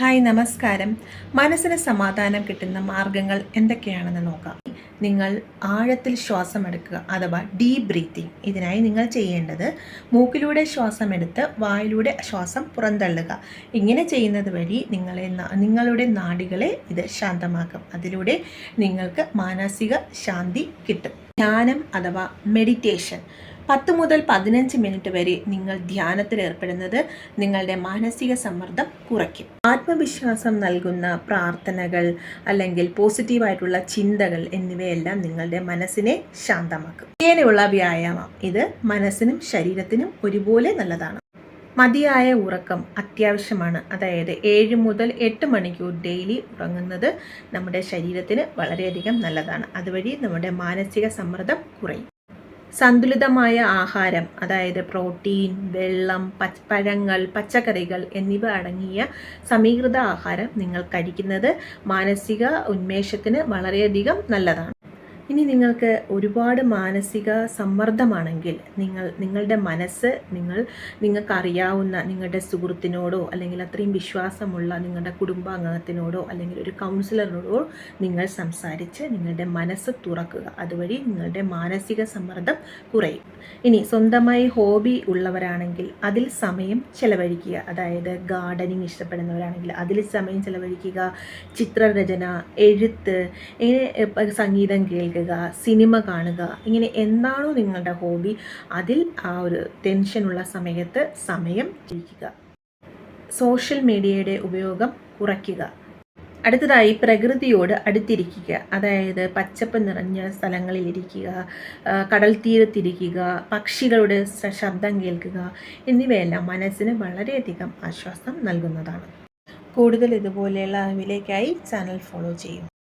Hi നമസ്കാരം. മനസ്സിന് സമാധാനം കിട്ടുന്ന മാർഗങ്ങൾ എന്തൊക്കെയാണെന്ന് നോക്കാം. നിങ്ങൾ ആഴത്തിൽ ശ്വാസം എടുക്കുക അഥവാ ഡീപ് ബ്രീത്തിങ്. ഇതിനായി നിങ്ങൾ ചെയ്യേണ്ടത് മൂക്കിലൂടെ ശ്വാസം എടുത്ത് വായിലൂടെ ശ്വാസം പുറന്തള്ളുക. ഇങ്ങനെ ചെയ്യുന്നത് വഴി നിങ്ങളുടെ നാഡികളെ ഇത് ശാന്തമാക്കും. അതിലൂടെ നിങ്ങൾക്ക് മാനസിക ശാന്തി കിട്ടും. ധ്യാനം അഥവാ മെഡിറ്റേഷൻ. 10 മുതൽ 15 മിനിറ്റ് വരെ നിങ്ങൾ ധ്യാനത്തിൽ ഏർപ്പെടുന്നത് നിങ്ങളുടെ മാനസിക സമ്മർദ്ദം കുറയ്ക്കും. ആത്മവിശ്വാസം നൽകുന്ന പ്രാർത്ഥനകൾ അല്ലെങ്കിൽ പോസിറ്റീവായിട്ടുള്ള ചിന്തകൾ എന്നിവയെല്ലാം നിങ്ങളുടെ മനസ്സിനെ ശാന്തമാക്കും. ഇങ്ങനെയുള്ള വ്യായാമം ഇത് മനസ്സിനും ശരീരത്തിനും ഒരുപോലെ നല്ലതാണ്. മതിയായ ഉറക്കം അത്യാവശ്യമാണ്. അതായത് 7 മുതൽ 8 മണിക്കൂർ ഡെയിലി ഉറങ്ങുന്നത് നമ്മുടെ ശരീരത്തിന് വളരെയധികം നല്ലതാണ്. അതുവഴി നമ്മുടെ മാനസിക സമ്മർദ്ദം കുറയും. സന്തുലിതമായ ആഹാരം, അതായത് പ്രോട്ടീൻ, വെള്ളം, പഴങ്ങൾ, പച്ചക്കറികൾ എന്നിവ അടങ്ങിയ സമീകൃത ആഹാരം നിങ്ങൾ കഴിക്കുന്നത് മാനസിക ഉന്മേഷത്തിന് വളരെയധികം നല്ലതാണ്. ഇനി നിങ്ങൾക്ക് ഒരുപാട് മാനസിക സമ്മർദ്ദമാണെങ്കിൽ നിങ്ങളുടെ മനസ്സ് നിങ്ങൾക്കറിയാവുന്ന നിങ്ങളുടെ സുഹൃത്തിനോടോ അല്ലെങ്കിൽ അത്രയും വിശ്വാസമുള്ള നിങ്ങളുടെ കുടുംബാംഗത്തിനോടോ അല്ലെങ്കിൽ ഒരു കൗൺസിലറിനോടോ നിങ്ങൾ സംസാരിച്ച് നിങ്ങളുടെ മനസ്സ് തുറക്കുക. അതുവഴി നിങ്ങളുടെ മാനസിക സമ്മർദ്ദം കുറയും. ഇനി സ്വന്തമായി ഹോബി ഉള്ളവരാണെങ്കിൽ അതിൽ സമയം ചെലവഴിക്കുക. അതായത് ഗാർഡനിങ് ഇഷ്ടപ്പെടുന്നവരാണെങ്കിൽ അതിൽ സമയം ചെലവഴിക്കുക. ചിത്രരചന, എഴുത്ത്, ഇങ്ങനെ സംഗീതം കേൾക്കുക, സിനിമ കാണുക, ഇങ്ങനെ എന്താണോ നിങ്ങളുടെ ഹോബി അതിൽ ആ ഒരു ടെൻഷനുള്ള സമയത്ത് സമയം ഇരിക്കുക. സോഷ്യൽ മീഡിയയുടെ ഉപയോഗം കുറയ്ക്കുക. അടുത്തതായി പ്രകൃതിയോട് അടുത്തിരിക്കുക. അതായത് പച്ചപ്പ് നിറഞ്ഞ സ്ഥലങ്ങളിൽ ഇരിക്കുക, കടൽ തീരത്തിരിക്കുക, പക്ഷികളുടെ ശബ്ദം കേൾക്കുക എന്നിവയെല്ലാം മനസ്സിന് വളരെയധികം ആശ്വാസം നൽകുന്നതാണ്. കൂടുതൽ ഇതുപോലെയുള്ള അറിവിലേക്കായി ചാനൽ ഫോളോ ചെയ്യും.